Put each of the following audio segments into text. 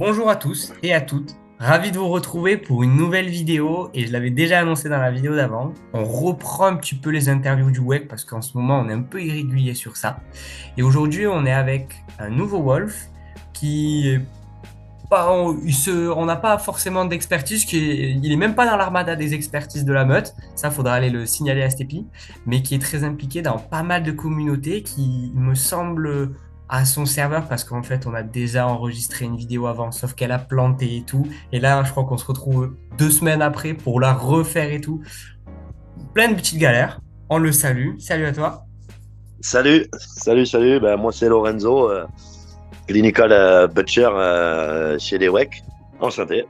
Bonjour à tous et à toutes, ravi de vous retrouver pour une nouvelle vidéo et je l'avais déjà annoncé dans la vidéo d'avant. On reprend un petit peu les interviews du WEC parce qu'en ce moment on est un peu irrégulier sur ça. Et aujourd'hui on est avec un nouveau Wolf qui est pas, on n'a pas forcément d'expertise, il est même pas dans l'armada des expertises de la meute, ça faudra aller le signaler à Stepi, mais qui est très impliqué dans pas mal de communautés, qui il me semble à son serveur, parce qu'en fait on a déjà enregistré une vidéo avant, sauf qu'elle a planté et tout, et là je crois qu'on se retrouve 2 semaines après pour la refaire et tout. Plein de petites galères, on le salue, salut à toi. Salut. Ben, moi, c'est Lorenzo, clinical butcher chez les WEC. Enchanté.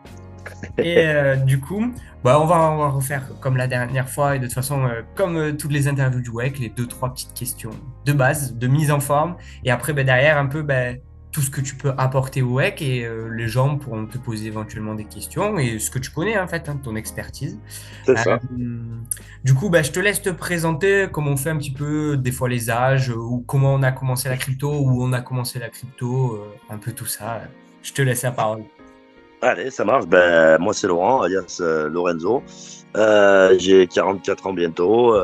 Et du coup, on va refaire comme la dernière fois et de toute façon, comme toutes les interviews du WEC, les deux, trois petites questions de base, de mise en forme. Et après, derrière, un peu tout ce que tu peux apporter au WEC et les gens pourront te poser éventuellement des questions et ce que tu connais en fait, ton expertise. C'est Euh, ça. du coup, je te laisse te présenter comment on fait un petit peu, des fois les âges, ou comment on a commencé la crypto, où on a commencé la crypto, un peu tout ça. Je te laisse la parole. Allez, ça marche. Ben, moi, c'est Laurent, alias Lorenzo. J'ai 44 ans bientôt.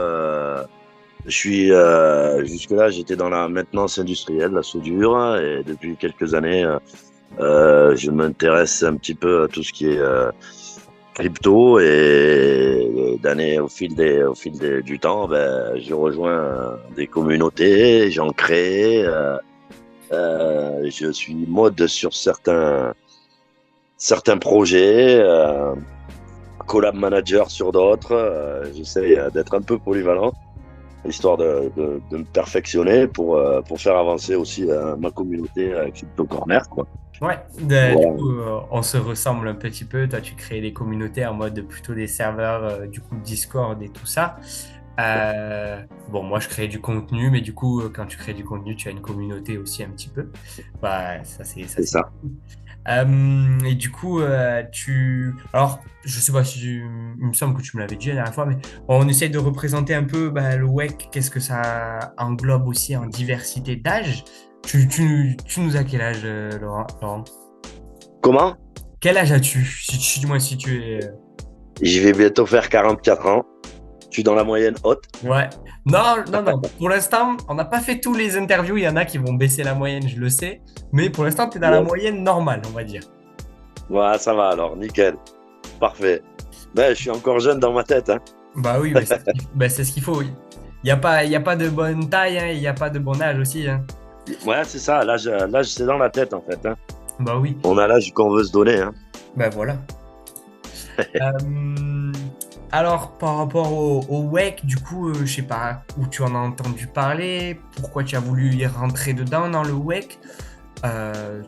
Jusque-là, j'étais dans la maintenance industrielle, la soudure. Et depuis quelques années, je m'intéresse un petit peu à tout ce qui est crypto. Et d'année, du temps, ben, j'ai rejoint des communautés, j'en crée. Je suis mode sur certains projets, collab manager sur d'autres. J'essaie d'être un peu polyvalent, histoire de me perfectionner pour faire avancer aussi ma communauté Crypto Corner, quoi. Ouais, du Voilà. coup, on se ressemble un petit peu. Toi, tu crées des communautés en mode plutôt des serveurs, du coup, Discord et tout ça. Bon, moi, je crée du contenu, mais du coup, quand tu crées du contenu, tu as une communauté aussi un petit peu. Ça, C'est c'est ça. cool. Et du coup, Alors, je sais pas si il me semble que tu me l'avais dit la dernière fois, mais on essaye de représenter un peu le WEC, qu'est-ce que ça englobe aussi en diversité d'âge. Tu nous as quel âge, Laurent? Comment? Quel âge as-tu? Dis-moi si tu es. Je vais bientôt faire 44 ans. Je suis dans la moyenne haute. Ouais. Non, non, non. Pour l'instant, on n'a pas fait tous les interviews. Il y en a qui vont baisser la moyenne, je le sais. Mais pour l'instant, tu es dans la Yes. moyenne normale, on va dire. Voilà, ça va alors, nickel. Parfait. Ben, je suis encore jeune dans ma tête, hein. Bah oui, c'est ce qu'il faut. Il y a pas de bonne taille, hein, il n'y a pas de bon âge aussi, hein. Ouais, c'est ça. L'âge, c'est dans la tête, en fait, hein. Bah oui, On a l'âge qu'on veut se donner, hein. bah voilà. Euh, alors, par rapport au WEC, du coup, je sais pas où tu en as entendu parler, pourquoi tu as voulu y rentrer dedans dans le WEC.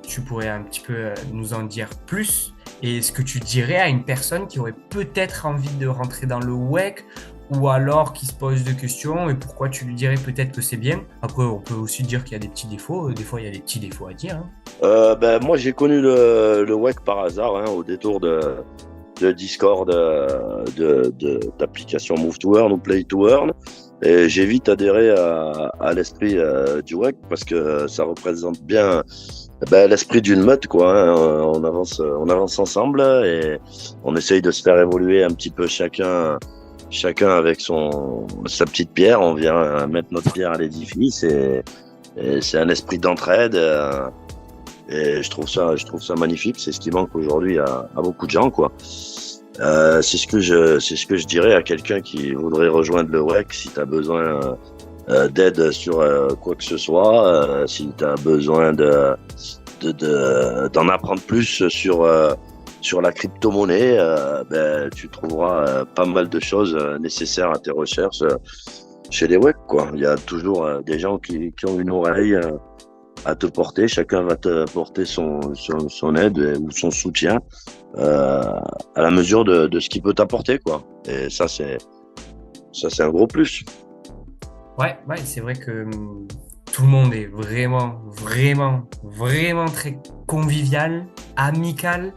Tu pourrais un petit peu nous en dire plus et ce que tu dirais à une personne qui aurait peut-être envie de rentrer dans le WEC ou alors qui se pose des questions et pourquoi tu lui dirais peut-être que c'est bien. Après, on peut aussi dire qu'il y a des petits défauts. Des fois, il y a des petits défauts à dire, hein. Ben, moi, j'ai connu le WEC par hasard, hein, au détour de Discord, d'application Move to Earn ou Play to Earn. Et j'ai vite adhéré à l'esprit du WEC parce que ça représente bien ben, l'esprit d'une meute, quoi, hein. On avance ensemble et on essaye de se faire évoluer un petit peu chacun avec sa petite pierre. On vient mettre notre pierre à l'édifice et c'est un esprit d'entraide. Et je trouve ça magnifique. C'est ce qui manque aujourd'hui à beaucoup de gens, quoi. C'est ce que je dirais à quelqu'un qui voudrait rejoindre le WEC. Si tu as besoin d'aide sur quoi que ce soit, si tu as besoin d'en apprendre plus sur la crypto-monnaie, ben, tu trouveras pas mal de choses nécessaires à tes recherches chez les WEC, quoi. Il y a toujours des gens qui ont une oreille à te porter. Chacun va te porter son aide ou son soutien à la mesure de ce qu'il peut t'apporter, quoi. Et ça, c'est un gros plus. Ouais, c'est vrai que tout le monde est vraiment, vraiment, vraiment très convivial, amical.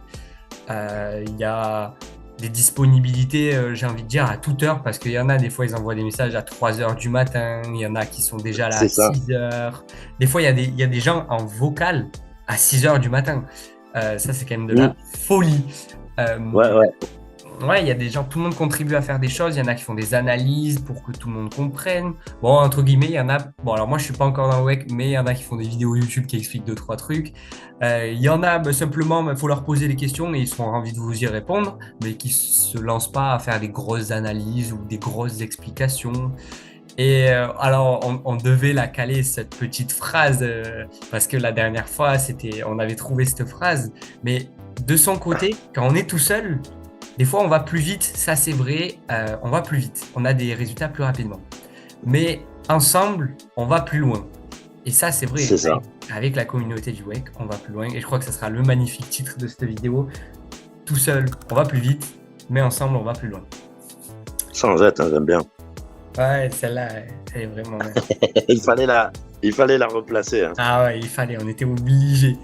Il y a des disponibilités, j'ai envie de dire, à toute heure, parce qu'il y en a, des fois, ils envoient des messages à 3 heures du matin, il y en a qui sont déjà là C'est à ça. 6 heures. Des fois, il y a des gens en vocal à 6 heures du matin. Ça, c'est quand même de Mm. la folie. Euh, Ouais, ouais. Ouais, il y a des gens, tout le monde contribue à faire des choses. Il y en a qui font des analyses pour que tout le monde comprenne. Bon, entre guillemets, il y en a. Bon, alors moi, je suis pas encore dans le web, mais il y en a qui font des vidéos YouTube qui expliquent deux, trois trucs. Il y en a, bah, simplement, il faut leur poser des questions et ils seront envie de vous y répondre, mais qui se lancent pas à faire des grosses analyses ou des grosses explications. Et alors, on devait la caler, cette petite phrase, parce que la dernière fois, on avait trouvé cette phrase. Mais de son côté, quand on est tout seul, des fois, on va plus vite, ça c'est vrai, on va plus vite, on a des résultats plus rapidement. Mais ensemble, on va plus loin. Et ça, c'est vrai, C'est ça. avec la communauté du WEC, on va plus loin. Et je crois que ce sera le magnifique titre de cette vidéo. Tout seul, on va plus vite, mais ensemble, on va plus loin. Sans être, hein, j'aime bien. Ouais, celle-là, elle est vraiment... Il fallait il fallait la replacer. Hein. Ah ouais, il fallait, on était obligé.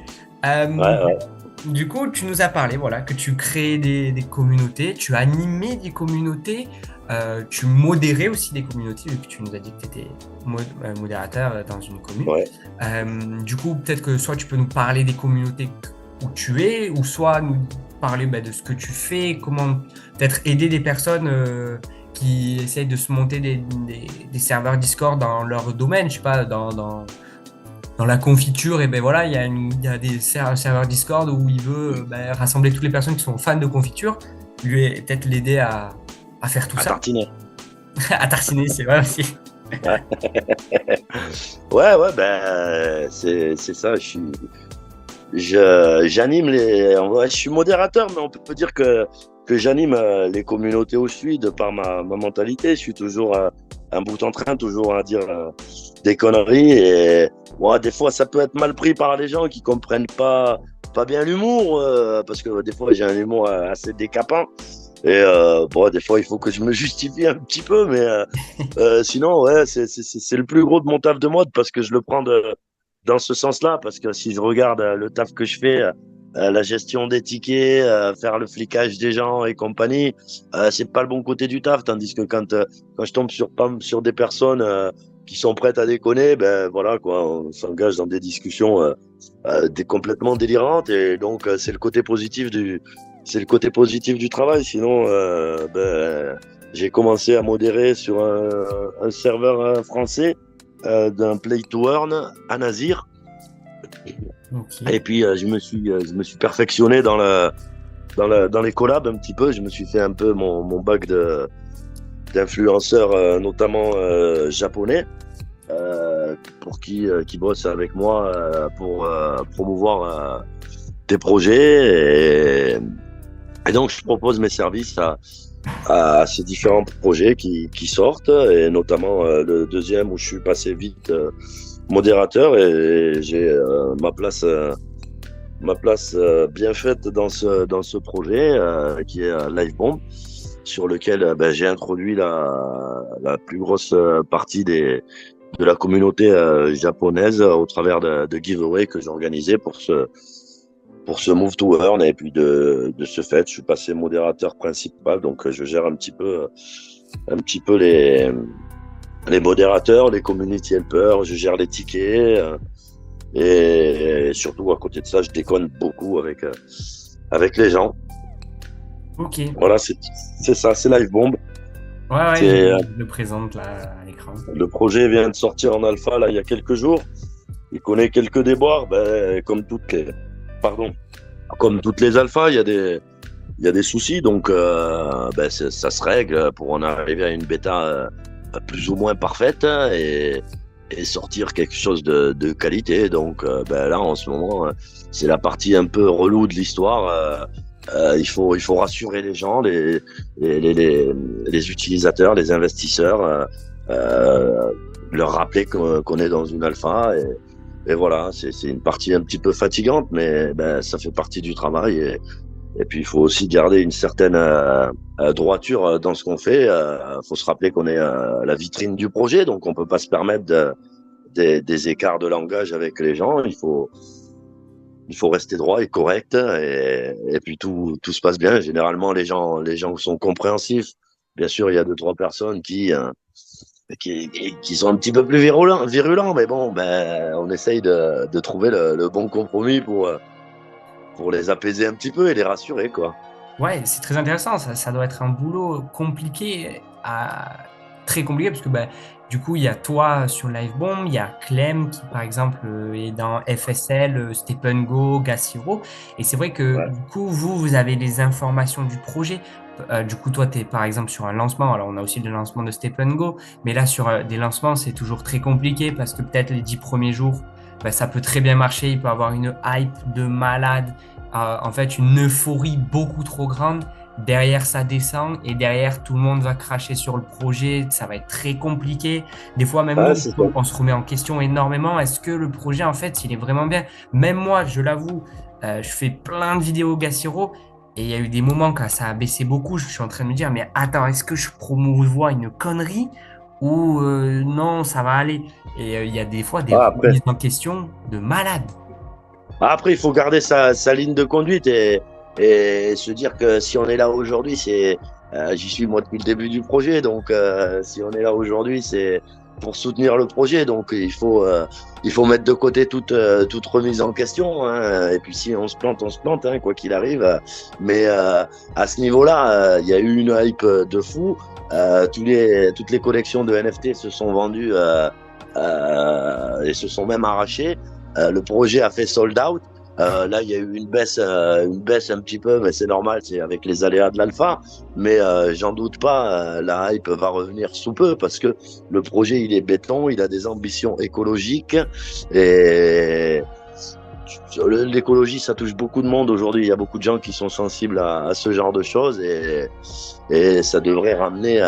Ouais, ouais. Du coup, tu nous as parlé, voilà, que tu créais des communautés, tu animais des communautés, tu modérais aussi des communautés, vu que tu nous as dit que tu étais modérateur dans une commune. Ouais. Du coup, peut-être que soit tu peux nous parler des communautés où tu es, ou soit nous parler de ce que tu fais, comment peut-être aider des personnes qui essayent de se monter des serveurs Discord dans leur domaine, je sais pas, dans la confiture, et ben voilà, il y a des serveurs Discord où il veut rassembler toutes les personnes qui sont fans de confiture, lui peut-être l'aider à faire tout À ça, tartiner. à tartiner, c'est vrai aussi. Ouais, ouais, ouais, ben, c'est ça. J'anime ouais, je suis modérateur, mais on peut dire que j'anime les communautés où je suis de par ma mentalité. Je suis toujours un bout en train, toujours à dire des conneries. Et ouais, des fois, ça peut être mal pris par les gens qui comprennent pas bien l'humour, parce que des fois, j'ai un humour assez décapant. Et bon, des fois, il faut que je me justifie un petit peu, mais sinon, ouais, c'est le plus gros de mon taf de mode parce que je le prends dans ce sens-là. Parce que si je regarde le taf que je fais, la gestion des tickets, faire le flicage des gens et compagnie, c'est pas le bon côté du taf. Tandis que quand je tombe sur des personnes qui sont prêtes à déconner, ben voilà, quoi, on s'engage dans des discussions complètement délirantes. Et donc, c'est le côté positif du travail. Sinon, ben j'ai commencé à modérer sur un serveur français d'un play to earn à Nazir. Ok. Et puis je me suis perfectionné dans les collabs un petit peu. Je me suis fait un peu mon bac d'influenceurs, notamment japonais, qui bossent avec moi pour promouvoir des projets. Et donc je propose mes services à ces différents projets qui sortent, et notamment le deuxième où je suis passé vite modérateur, et j'ai ma place bien faite dans ce projet qui est Livebomb, sur lequel ben, j'ai introduit la plus grosse partie de la communauté japonaise au travers de giveaways que j'organisais pour ce Move to Earn. Et puis de ce fait, je suis passé modérateur principal, donc je gère un petit peu les modérateurs, les community helpers, je gère les tickets, et surtout à côté de ça, je déconne beaucoup avec les gens. Ok. Ouais, Voilà, c'est ça, c'est Livebomb. ouais, C'est je le présente là à l'écran. le projet vient de sortir en alpha là il y a quelques jours. Il connaît quelques déboires, ben, pardon, comme toutes les alphas, il y a des soucis, donc ben, ça se règle pour en arriver à une bêta plus ou moins parfaite, et sortir quelque chose de qualité. Donc ben, là, en ce moment, c'est la partie un peu relou de l'histoire. Il faut rassurer les gens, les utilisateurs, les investisseurs, leur rappeler qu'on est dans une alpha. Et voilà, c'est une partie un petit peu fatigante, mais ben, ça fait partie du travail. Et puis, il faut aussi garder une certaine droiture dans ce qu'on fait. Faut se rappeler qu'on est la vitrine du projet, donc on peut pas se permettre des écarts de langage avec les gens. Il faut rester droit et correct. Et puis, tout se passe bien. Généralement, les gens sont compréhensifs. Bien sûr, il y a deux, trois personnes qui sont un petit peu plus virulents, mais bon, ben, on essaye de trouver le bon compromis pour les apaiser un petit peu et les rassurer, quoi. Ouais, c'est très intéressant. Ça doit être un boulot compliqué, très compliqué, parce que bah, du coup, il y a toi sur Livebomb, il y a Clem qui, par exemple, est dans FSL, Step Go, Gas Hero. Et c'est vrai que Ouais. du coup, vous avez les informations du projet. Du coup, toi, tu es par exemple sur un lancement. Alors, on a aussi le lancement de Step Go, mais là, sur des lancements, c'est toujours très compliqué parce que peut-être les 10 premiers jours, bah, ça peut très bien marcher. Il peut y avoir une hype de malade, en fait une euphorie beaucoup trop grande. Derrière, ça descend et derrière, tout le monde va cracher sur le projet. Ça va être très compliqué. Des fois, même Ah, nous, c'est ça. on se remet en question énormément. Est-ce que le projet, en fait, il est vraiment bien? Même moi, je l'avoue, je fais plein de vidéos Gassiro et il y a eu des moments quand ça a baissé beaucoup. Je suis en train de me dire, mais attends, est-ce que je promouvois une connerie ou non, ça va aller? Et il y a des fois des Ah, après, remises en question de malades. Après, il faut garder sa ligne de conduite et se dire que si on est là aujourd'hui, j'y suis moi depuis le début du projet, donc si on est là aujourd'hui, c'est pour soutenir le projet. Donc il faut mettre de côté toute remise en question, hein. Et puis si on se plante, hein, quoi qu'il arrive. Mais à ce niveau-là, il y a eu une hype de fou. Toutes les collections de NFT se sont vendues et se sont même arrachées. Le projet a fait sold out. Là, il y a eu une baisse un petit peu, mais c'est normal, c'est avec les aléas de l'alpha. Mais j'en doute pas, la hype va revenir sous peu parce que le projet, il est béton, il a des ambitions écologiques et l'écologie, ça touche beaucoup de monde aujourd'hui. Il y a beaucoup de gens qui sont sensibles à ce genre de choses et ça devrait ramener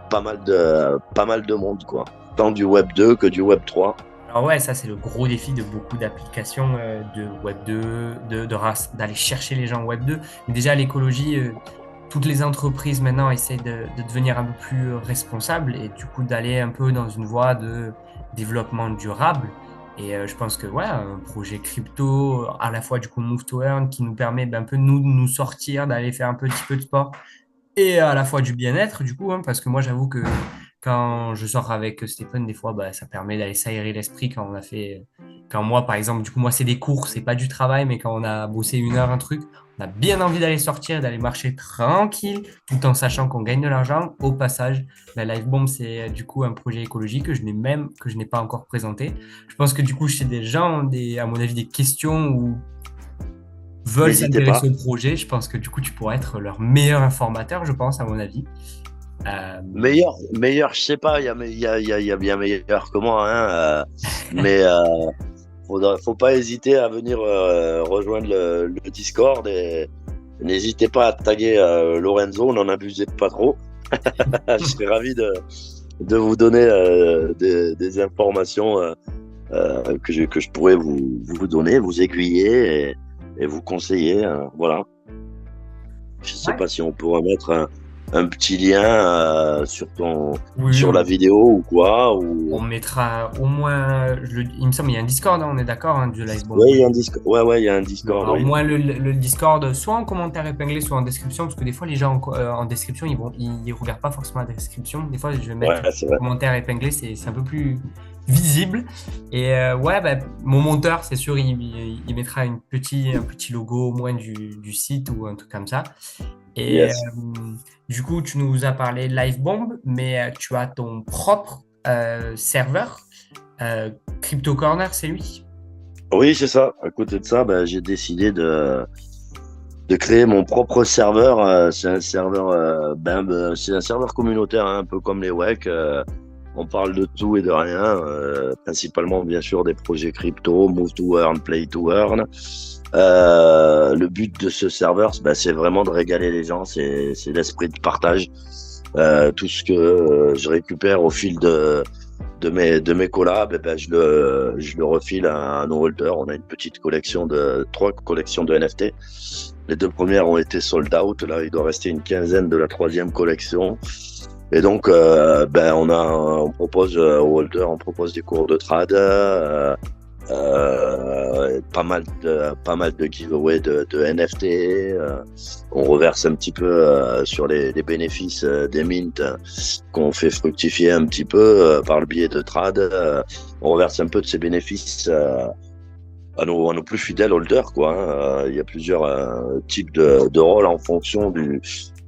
pas mal de monde, quoi. Tant du Web 2 que du Web 3. Alors ouais, ça c'est le gros défi de beaucoup d'applications de Web 2, d'aller chercher les gens Web 2. Mais déjà l'écologie, toutes les entreprises maintenant essayent de devenir un peu plus responsables et du coup d'aller un peu dans une voie de développement durable. Et je pense que ouais, un projet crypto, à la fois du coup Move to Earn qui nous permet d'un peu nous sortir, d'aller faire un petit peu de sport et à la fois du bien-être, du coup, hein, parce que moi, j'avoue que quand je sors avec Stéphane, des fois, bah, ça permet d'aller s'aérer l'esprit quand on a fait. Quand moi, par exemple, du coup, moi, c'est des cours, c'est pas du travail, mais quand on a bossé une heure, un truc, on a bien envie d'aller sortir, d'aller marcher tranquille, tout en sachant qu'on gagne de l'argent. Au passage, la Live Bomb, c'est du coup un projet écologique que je n'ai pas encore présenté. Je pense que du coup, chez des gens, à mon avis, des questions ou veulent N'hésitez pas. s'intéresser au projet, je pense que du coup, tu pourrais être leur meilleur informateur, je pense, à mon avis. Euh, Meilleur, je sais pas, il y a bien meilleur que moi, hein, mais faut pas hésiter à venir rejoindre le Discord et n'hésitez pas à taguer Lorenzo, n'en abusez pas trop. Je serais ravi de vous donner des informations que je pourrais vous donner, vous aiguiller et vous conseiller. Voilà. Je sais ouais. pas si on pourrait mettre un petit lien Oui, sur la vidéo ou quoi. on Ou... mettra au moins, il me semble, il y a un Discord, hein, on est d'accord, hein, du Live Bomb. Ouais, il y a un Discord. Ouais, il y a un Il y Discord, aura au oui. moins le Discord, soit en commentaire épinglé, soit en description, parce que des fois, les gens en description, ils regardent pas forcément la description. Des fois, je vais mettre Ouais, c'est vrai. commentaire épinglé, c'est un peu plus visible. Et ouais, bah, mon monteur, c'est sûr, il mettra un petit logo au moins du site ou un truc comme ça. Et Yes. du coup, tu nous as parlé de Livebomb, mais tu as ton propre serveur. Crypto Corner, c'est lui? Oui, c'est ça. À côté de ça, ben, j'ai décidé de créer mon propre serveur. C'est un serveur, c'est un serveur communautaire, hein, un peu comme les WEC. On parle de tout et de rien, principalement bien sûr des projets crypto, Move to Earn, Play to Earn. Le but de ce serveur, ben, c'est vraiment de régaler les gens, c'est l'esprit de partage. Tout ce que je récupère au fil de mes collabs, eh ben, je le refile à nos holders. On a une petite collection trois collections de NFT. Les deux premières ont été sold out. Là, il doit rester une quinzaine de la troisième collection. Et donc, ben, on propose aux holders, on propose des cours de trad, pas mal de giveaways de NFT. On reverse un petit peu sur les bénéfices des mints qu'on fait fructifier un petit peu par le biais de trad. On reverse un peu de ces bénéfices à nos plus fidèles holders, quoi. Hein. Il y a plusieurs types de rôles en fonction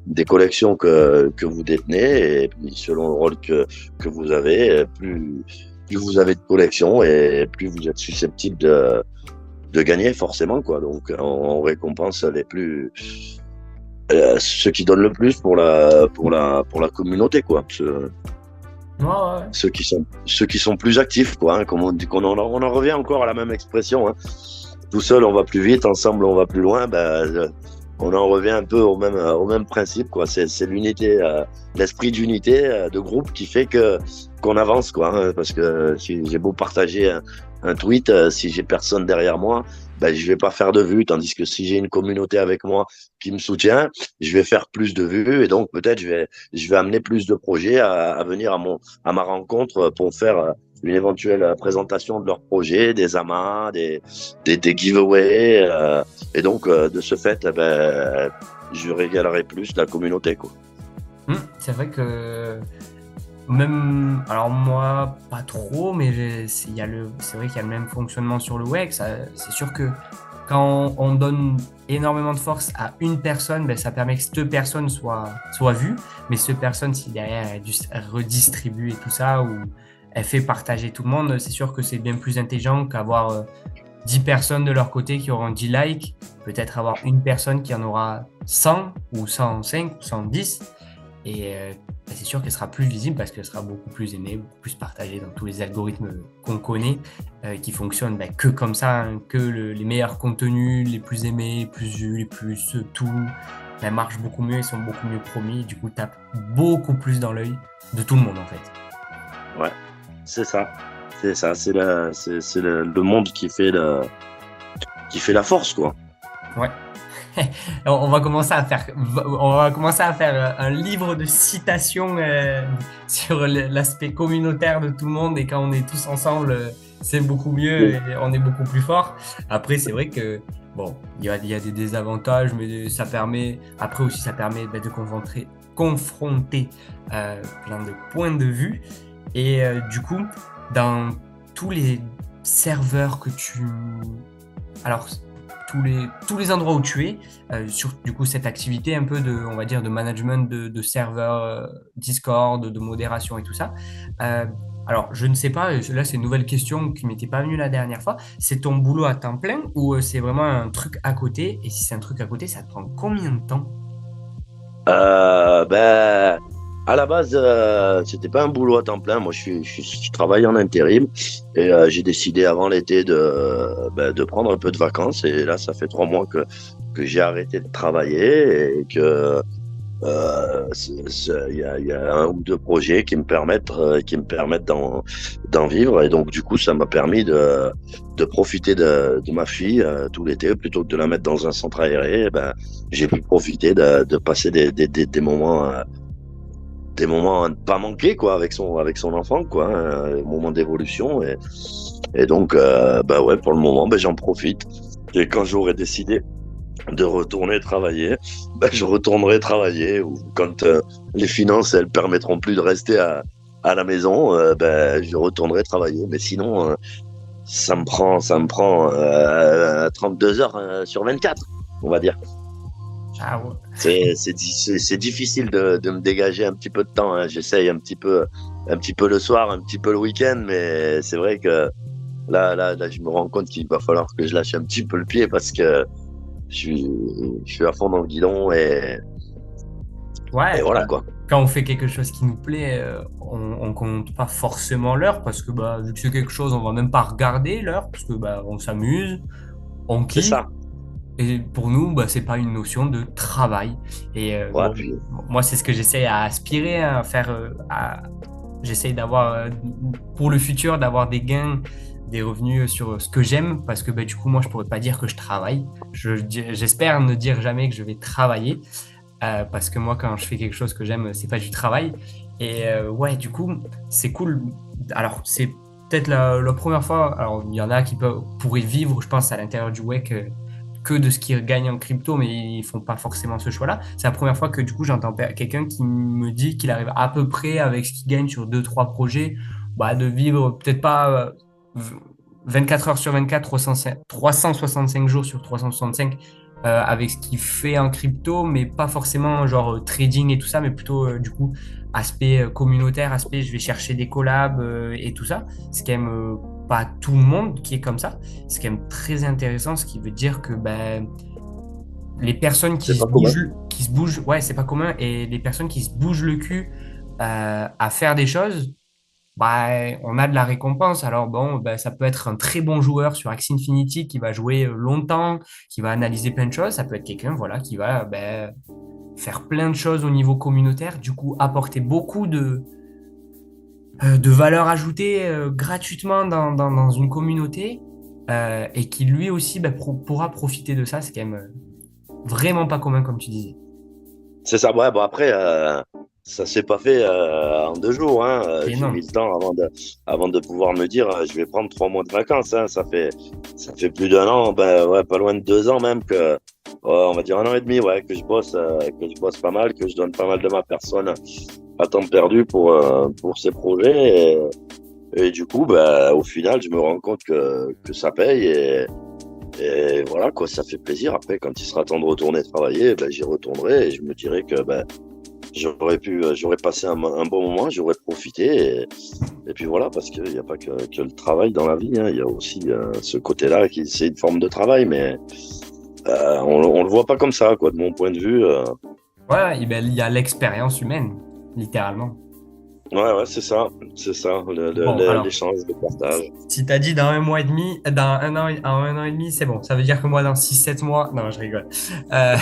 des collections que vous détenez, et puis selon le rôle que vous avez, plus vous avez de collections et plus vous êtes susceptible de gagner forcément, quoi. Donc on récompense ceux qui donnent le plus pour la communauté, quoi. Ouais, ouais. Ceux qui sont plus actifs, quoi. Hein, comme on dit, on en revient encore à la même expression. Hein. Tout seul, on va plus vite, ensemble, on va plus loin. On en revient un peu au même principe, quoi. C'est l'unité, l'esprit d'unité, de groupe qui fait qu'on avance, quoi. Hein, parce que si j'ai beau partager un tweet, si j'ai personne derrière moi, je vais pas faire de vues. Tandis que si j'ai une communauté avec moi qui me soutient, je vais faire plus de vues et donc peut-être je vais amener plus de projets à venir à ma rencontre pour faire une éventuelle présentation de leurs projets, des amas, des giveaways. Et donc, de ce fait, je régalerai plus la communauté, quoi. C'est vrai que même, alors moi, pas trop, mais c'est vrai qu'il y a le même fonctionnement sur le web. C'est sûr que quand on donne énormément de force à une personne, ça permet que cette personne soit vue. Mais cette personne, si derrière elle redistribue et tout ça, ou elle fait partager tout le monde, c'est sûr que c'est bien plus intelligent qu'avoir 10 personnes de leur côté qui auront 10 likes. Peut-être avoir une personne qui en aura 100 ou 105 ou 110. Et c'est sûr qu'elle sera plus visible parce qu'elle sera beaucoup plus aimée, beaucoup plus partagée dans tous les algorithmes qu'on connaît, qui fonctionnent que comme ça, hein, que les meilleurs contenus, les plus aimés, les plus vus, les plus tout, marchent beaucoup mieux et sont beaucoup mieux promis. Du coup, tapent beaucoup plus dans l'œil de tout le monde en fait. Ouais, c'est ça. C'est ça. C'est le monde qui fait la force, quoi. Ouais. On va commencer à faire un livre de citations sur l'aspect communautaire de tout le monde, et quand on est tous ensemble, c'est beaucoup mieux et on est beaucoup plus fort. Après, c'est vrai que bon, il y a des désavantages, mais ça permet de confronter plein de points de vue. Et du coup, dans tous les serveurs alors tous les endroits où tu es, sur du coup cette activité un peu on va dire de management de serveurs Discord, de modération et tout ça. Alors je ne sais pas, là c'est une nouvelle question qui m'était pas venue la dernière fois. C'est ton boulot à temps plein ou c'est vraiment un truc à côté? Et si c'est un truc à côté, ça te prend combien de temps? À la base, c'était pas un boulot à temps plein. Moi, je travaille en intérim et j'ai décidé avant l'été de prendre un peu de vacances. Et là, ça fait 3 mois que j'ai arrêté de travailler et que il y a un ou deux projets qui me permettent d'en vivre. Et donc, du coup, ça m'a permis de profiter de ma fille tout l'été plutôt que de la mettre dans un centre aéré. J'ai pu profiter de passer des moments à ne pas manquer, quoi, avec son enfant, quoi, hein, des moments d'évolution. Et donc, ouais, pour le moment, j'en profite. Et quand j'aurai décidé de retourner travailler, je retournerai travailler. Ou quand les finances, elles permettront plus de rester à la maison, je retournerai travailler. Mais sinon, ça me prend 32 heures sur 24, on va dire. Ah ouais. C'est difficile de me dégager un petit peu de temps. Hein. J'essaye un petit peu le soir, un petit peu le week-end, mais c'est vrai que là, je me rends compte qu'il va falloir que je lâche un petit peu le pied parce que je suis à fond dans le guidon et Ouais, voilà, quoi. quand on fait quelque chose qui nous plaît, on compte pas forcément l'heure parce que vu que c'est quelque chose, on va même pas regarder l'heure parce que on s'amuse, on C'est kiffe. ça. Et pour nous, c'est pas une notion de travail. Et Ouais, puis, moi, c'est ce que j'essaie à aspirer à faire. J'essaie d'avoir, pour le futur, d'avoir des gains, des revenus sur ce que j'aime, parce que du coup, moi, je pourrais pas dire que je travaille. J'espère ne dire jamais que je vais travailler, parce que moi, quand je fais quelque chose que j'aime, c'est pas du travail. Et ouais, du coup, c'est cool. Alors, c'est peut-être la première fois. Alors, il y en a qui pourraient vivre, je pense, à l'intérieur du WEC que de ce qu'ils gagnent en crypto, mais ils font pas forcément ce choix-là. C'est la première fois que du coup j'entends quelqu'un qui me dit qu'il arrive à peu près avec ce qu'il gagne sur deux, trois projets, de vivre peut-être pas 24 heures sur 24, 365 jours sur 365 avec ce qu'il fait en crypto, mais pas forcément genre trading et tout ça, mais plutôt du coup aspect communautaire, aspect je vais chercher des collabs et tout ça. C'est quand même pas tout le monde qui est comme ça. C'est quand même très intéressant, ce qui veut dire que ben, les personnes C'est pas commun. qui se bougent, ouais, c'est pas commun, et les personnes qui se bougent le cul à faire des choses, bah, on a de la récompense. Alors bon, bah, ça peut être un très bon joueur sur Axie Infinity qui va jouer longtemps, qui va analyser plein de choses. Ça peut être quelqu'un, voilà, qui va bah, faire plein de choses au niveau communautaire, du coup apporter beaucoup de valeur ajoutée gratuitement dans une communauté et qui lui aussi bah, pourra profiter de ça. C'est quand même vraiment pas commun, comme tu disais. C'est ça, ouais, bon après, ça s'est pas fait en 2 jours, hein. Et J'ai non. mis le temps avant de pouvoir me dire, je vais prendre 3 mois de vacances, hein. Ça fait plus d'1 an, ben, ouais, pas loin de 2 ans même que, ouais, on va dire 1 an et demi, ouais, que je bosse pas mal, que je donne pas mal de ma personne à temps perdu pour ces projets. Et du coup, ben, au final, je me rends compte que ça paye et voilà, quoi, ça fait plaisir. Après, quand il sera temps de retourner travailler, ben, j'y retournerai et je me dirai que, ben, j'aurais passé un bon moment, j'aurais profité et puis voilà, parce qu'il n'y a pas que le travail dans la vie, hein, il y a aussi ce côté-là qui c'est une forme de travail, mais on le voit pas comme ça, quoi, de mon point de vue. Ouais, et ben, il y a l'expérience humaine, littéralement. Ouais, ouais, c'est ça, Bon, alors, l'échange, le partage. si t'as dit dans 1 mois et demi, dans en 1 an et demi, c'est bon. Ça veut dire que moi, dans 6, 7 mois, non, je rigole. Euh,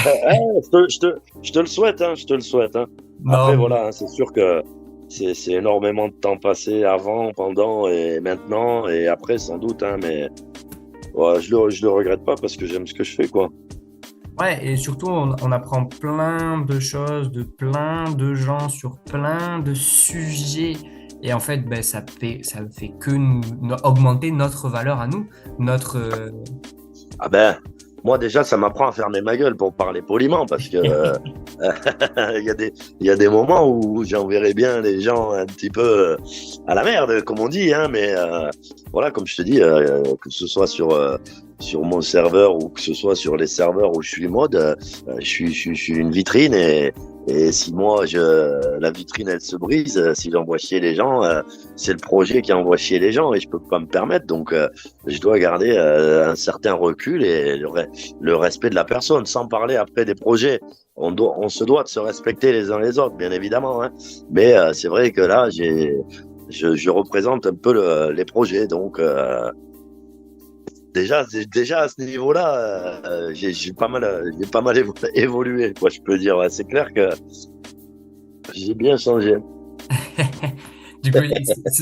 Je te le souhaite, hein, je te le souhaite, hein. Après, non, voilà, hein, c'est sûr que c'est énormément de temps passé avant, pendant et maintenant et après, sans doute, hein, mais ouais, je le regrette pas parce que j'aime ce que je fais, quoi. ouais, et surtout, on apprend plein de choses de plein de gens sur plein de sujets. Et en fait, ben, ça fait que augmenter notre valeur à nous, notre. Ah ben, moi déjà, ça m'apprend à fermer ma gueule pour parler poliment parce que il y a des moments où j'enverrai bien les gens un petit peu à la merde, comme on dit, hein, mais voilà, comme je te dis, que ce soit sur mon serveur ou que ce soit sur les serveurs où je suis mode, je suis une vitrine et si moi, la vitrine, elle se brise, si j'envoie chier les gens, c'est le projet qui envoie chier les gens et je peux pas me permettre. Donc, je dois garder un certain recul et le respect de la personne, sans parler après des projets. On se doit de se respecter les uns les autres, bien évidemment, hein. Mais c'est vrai que là, je représente un peu les projets. Donc, déjà à ce niveau-là, j'ai pas mal évolué, quoi, je peux dire. Ouais, c'est clair que j'ai bien changé. Du coup,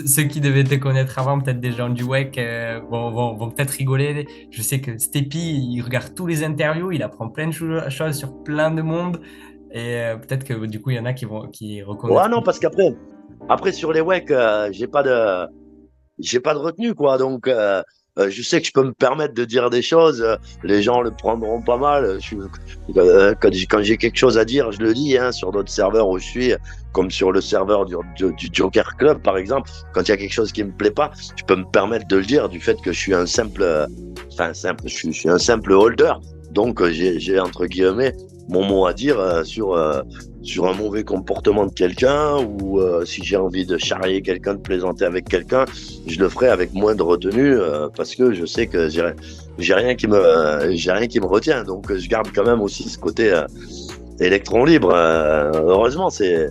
ceux qui devaient te connaître avant, peut-être des gens du WEC, vont peut-être rigoler. Je sais que Stepi, il regarde tous les interviews, il apprend plein de choses sur plein de monde. Et peut-être que du coup, il y en a qui Ouais, reconnaîtront. non, parce qu'après sur les WEC, j'ai pas de retenue, quoi. Donc, je sais que je peux me permettre de dire des choses. Les gens le prendront pas mal. Quand j'ai quelque chose à dire, je le dis, hein, sur d'autres serveurs où je suis, comme sur le serveur du Joker Club, par exemple. Quand il y a quelque chose qui me plaît pas, je peux me permettre de le dire du fait que je suis un simple, je suis un simple holder. Donc, j'ai entre guillemets mon mot à dire sur un mauvais comportement de quelqu'un ou si j'ai envie de charrier quelqu'un, de plaisanter avec quelqu'un, je le ferai avec moins de retenue parce que je sais que j'ai rien qui me retient. Donc je garde quand même aussi ce côté électron libre. Heureusement, c'est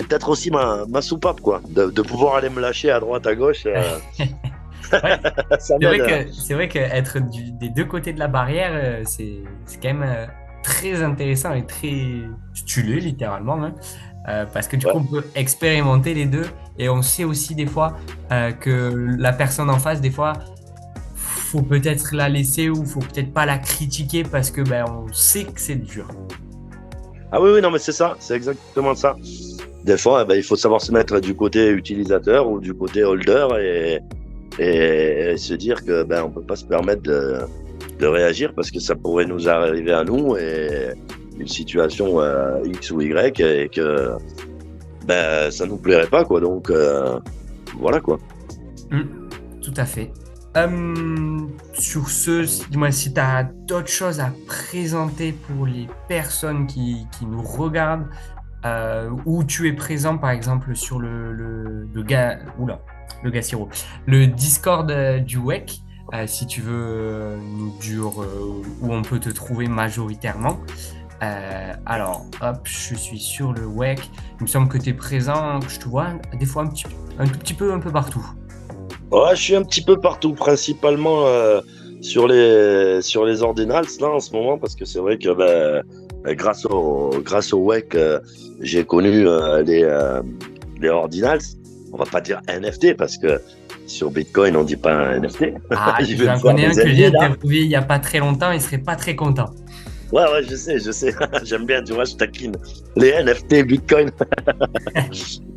peut-être aussi ma soupape, quoi, de pouvoir aller me lâcher à droite, à gauche. Ouais, Ça m'aide. c'est vrai que être des deux côtés de la barrière, c'est quand même très intéressant et très stylé, littéralement, hein. Parce que du coup, Ouais. on peut expérimenter les deux et on sait aussi des fois que la personne en face, des fois, faut peut-être la laisser ou faut peut-être pas la critiquer parce que ben, on sait que c'est dur. Ah oui, oui, non, mais c'est ça, c'est exactement ça. Des fois, eh ben, il faut savoir se mettre du côté utilisateur ou du côté holder et se dire que ben on peut pas se permettre de réagir parce que ça pourrait nous arriver à nous et une situation X ou Y et que ben ça nous plairait pas, quoi. Donc voilà, quoi. Mm, tout à fait. Sur ce, dis-moi si tu as d'autres choses à présenter pour les personnes qui nous regardent, où tu es présent, par exemple, sur le Gassiro, le Discord du WEC, si tu veux nous dire où on peut te trouver majoritairement. Alors, hop, je suis sur le WEC. Il me semble que tu es présent, je te vois des fois un tout petit peu un peu partout. Ouais, je suis un petit peu partout, principalement sur les ordinals là en ce moment, parce que c'est vrai que grâce au WEC, j'ai connu les ordinals. On va pas dire NFT parce que sur Bitcoin on dit pas un NFT. Ah, Je vais me j'en faire connais un des que j'ai ennemis là. interviewé il n'y a pas très longtemps, il serait pas très content. Ouais, je sais. J'aime bien, tu vois, je taquine les NFT, Bitcoin.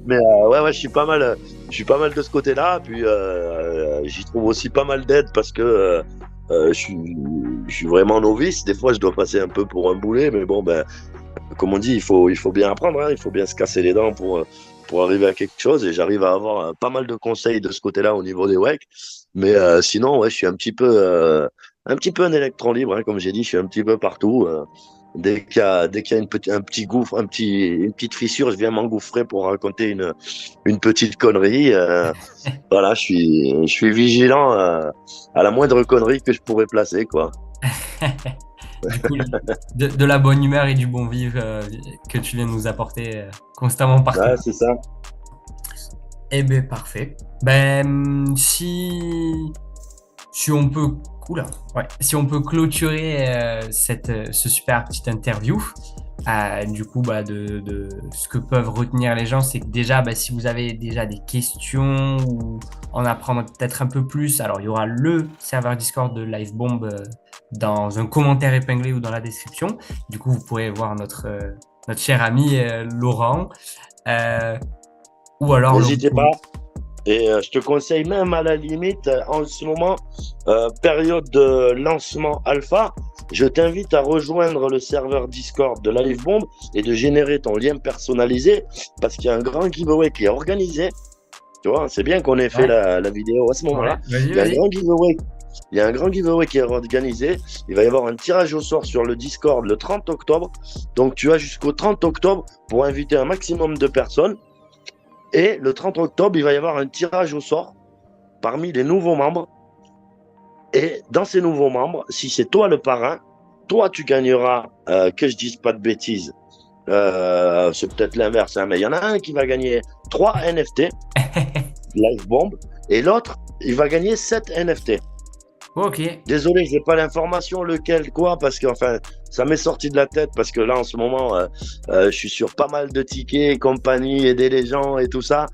Mais je suis pas mal de ce côté-là. Puis j'y trouve aussi pas mal d'aide parce que je suis vraiment novice. Des fois, je dois passer un peu pour un boulet, mais bon, ben, comme on dit, il faut bien apprendre, hein. Il faut bien se casser les dents pour arriver à quelque chose. Et j'arrive à avoir pas mal de conseils de ce côté-là au niveau des WEC. Mais sinon, ouais, je suis un petit peu un électron libre, hein, comme j'ai dit, je suis un petit peu partout. Dès qu'il y a un petit gouffre, une petite fissure, je viens m'engouffrer pour raconter une petite connerie. Voilà, je suis vigilant à la moindre connerie que je pourrais placer, quoi. Du coup, de la bonne humeur et du bon vivre que tu viens de nous apporter constamment partout. Ouais, c'est ça. Eh bien, parfait. Ben, si on peut, oula, ouais, si on peut clôturer ce super petite interview, du coup, de ce que peuvent retenir les gens, c'est que déjà, si vous avez déjà des questions ou en apprendre peut-être un peu plus, alors il y aura le serveur Discord de Livebomb dans un commentaire épinglé ou dans la description. Du coup, vous pourrez voir notre cher ami Laurent, euh, ou alors le N'hésitez retrouver. pas. Et je te conseille même à la limite, en ce moment, période de lancement alpha, je t'invite à rejoindre le serveur Discord de Livebomb et de générer ton lien personnalisé parce qu'il y a un grand giveaway qui est organisé. Tu vois, c'est bien qu'on ait fait Ouais, la vidéo à ce ouais, moment-là. vas-y, Il y a un vas-y. grand giveaway. Il y a un grand giveaway qui est organisé. Il va y avoir un tirage au sort sur le Discord le 30 octobre. Donc, tu as jusqu'au 30 octobre pour inviter un maximum de personnes. Et le 30 octobre, il va y avoir un tirage au sort parmi les nouveaux membres. Et dans ces nouveaux membres, si c'est toi le parrain, toi, tu gagneras, que je dise pas de bêtises, c'est peut-être l'inverse, hein, mais il y en a un qui va gagner 3 NFT, Live Bomb, et l'autre, il va gagner 7 NFT. Ok. Désolé, je n'ai pas l'information, lequel, quoi, parce que enfin, ça m'est sorti de la tête, parce que là, en ce moment, je suis sur pas mal de tickets et compagnie, aider les gens et tout ça.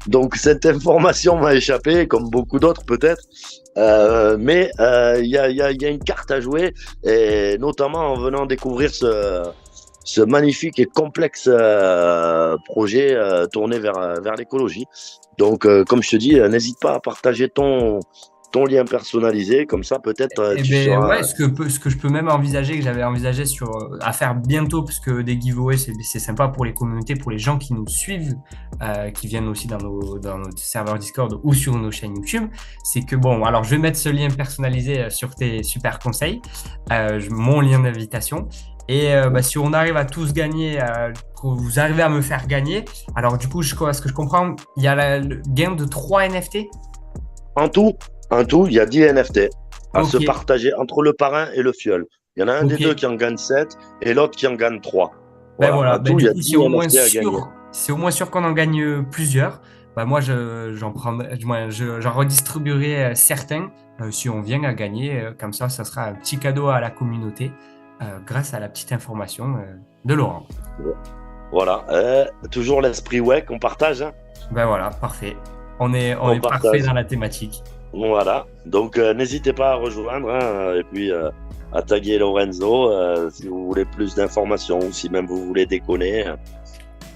Donc, cette information m'a échappé, comme beaucoup d'autres peut-être. Mais il y a une carte à jouer, et notamment en venant découvrir ce magnifique et complexe projet tourné vers l'écologie. Donc, comme je te dis, n'hésite pas à partager ton lien personnalisé, comme ça peut-être Eh tu ben seras. ouais, ce que je peux même envisager, que j'avais envisagé à faire bientôt, parce que des giveaways, c'est sympa pour les communautés, pour les gens qui nous suivent, qui viennent aussi dans nos serveurs Discord ou sur nos chaînes YouTube. C'est que bon, alors je vais mettre ce lien personnalisé sur tes super conseils, mon lien d'invitation. Et si on arrive à tous gagner, que vous arrivez à me faire gagner, alors du coup, ce que je comprends, il y a le gain de 3 NFT. En tout, il y a 10 NFT à se Ok, partager entre le parrain et le fiole. Il y en a un des deux ok. qui en gagne 7 et l'autre qui en gagne 3. Ben Voilà, voilà, en ben tout, il du y a coup, 10 NFT à gagner. c'est au moins sûr qu'on en gagne plusieurs. Ben moi, j'en prendrai, du moins, j'en redistribuerai certains si on vient à gagner. Comme ça sera un petit cadeau à la communauté grâce à la petite information de Laurent. Voilà, toujours l'esprit WEC, on partage, hein. Ben voilà, parfait. On On est parfait partage. dans la thématique. Voilà, donc n'hésitez pas à rejoindre, hein, et puis à taguer Lorenzo si vous voulez plus d'informations ou si même vous voulez déconner,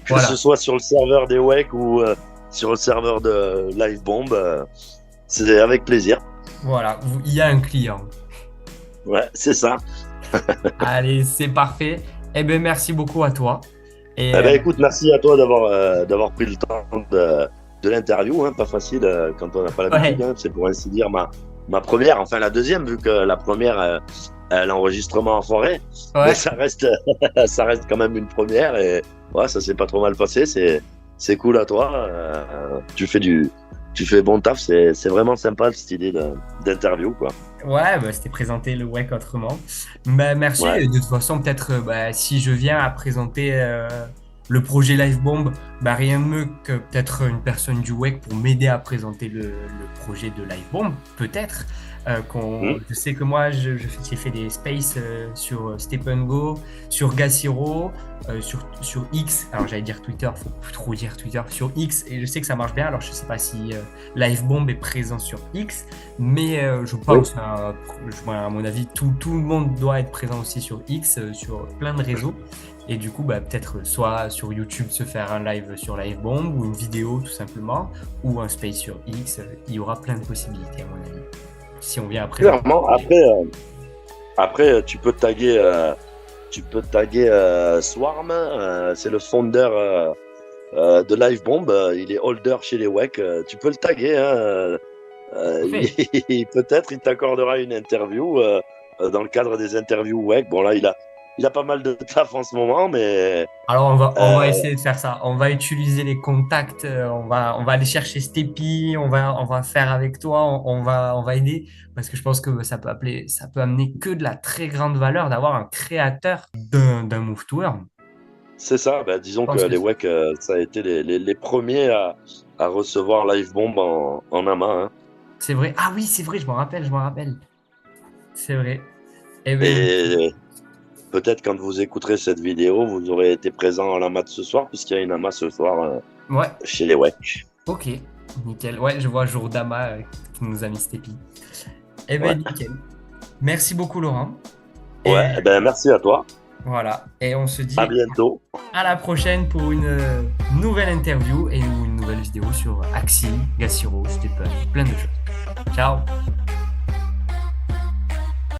que ce Voilà, soit sur le serveur des WEC ou sur le serveur de Livebomb, c'est avec plaisir. voilà, il y a un client. Ouais, c'est ça. Allez, c'est parfait. Eh ben merci beaucoup à toi. Et Eh ben, écoute, merci à toi d'avoir pris le temps de l'interview, hein, pas facile quand on n'a pas ouais, l'habitude, hein, c'est pour ainsi dire ma première, enfin la deuxième, vu que la première, l'enregistrement en forêt, mais Ouais. ça reste, ça reste quand même une première et ouais, ça s'est pas trop mal passé. C'est cool à toi. Tu fais bon taf. C'est vraiment sympa cette idée d'interview, quoi. Ouais, bah, c'était présenter le WEC autrement. Bah, merci. Ouais. Et de toute façon, peut-être bah, si je viens à présenter le projet Livebomb, bah, rien de mieux que peut-être une personne du WEC pour m'aider à présenter le projet de Livebomb, peut-être. Hmm. Je sais que moi, j'ai fait des spaces sur Step and Go, sur Gaciro, sur X. Alors, j'allais dire Twitter, faut plus trop dire Twitter, sur X. Et je sais que ça marche bien. Alors, je sais pas si Livebomb est présent sur X. Mais je Oui. pense, à mon avis, tout le monde doit être présent aussi sur X, sur plein de réseaux. Et du coup, bah, peut-être soit sur YouTube se faire un live sur Livebomb ou une vidéo tout simplement, ou un space sur X. Il y aura plein de possibilités, à mon avis, si on vient à présenter. Clairement. Après, tu peux taguer Swarm. C'est le founder de Livebomb. Il est holder chez les WEC. Tu peux le taguer. Hein. Parfait. Peut-être il t'accordera une interview dans le cadre des interviews WEC. Bon là, il a pas mal de taf en ce moment, mais Alors, on euh, va essayer de faire ça. On va utiliser les contacts, on va aller chercher Stepi, on va faire avec toi, on va aider parce que je pense que ça peut amener que de la très grande valeur d'avoir un créateur d'un move to earn. c'est ça. Ben, Je disons que pense que les WEC, ça a été les premiers à recevoir Livebomb en AMA. Hein. c'est vrai. Ah oui, c'est vrai, je m'en rappelle. C'est vrai. Eh ben, Et peut-être quand vous écouterez cette vidéo, vous aurez été présent à l'AMA de ce soir, puisqu'il y a une AMA ce soir ouais, chez les WEC. ok, nickel. Ouais, je vois Jourdama qui nous a mis Stepi. Eh Ouais. ben, nickel. Merci beaucoup, Laurent. Et Ouais, ben merci à toi. voilà. Et on se À dit bientôt. à la prochaine pour une nouvelle interview et une nouvelle vidéo sur Axie, Gassiro, Stepen, plein de choses. Ciao!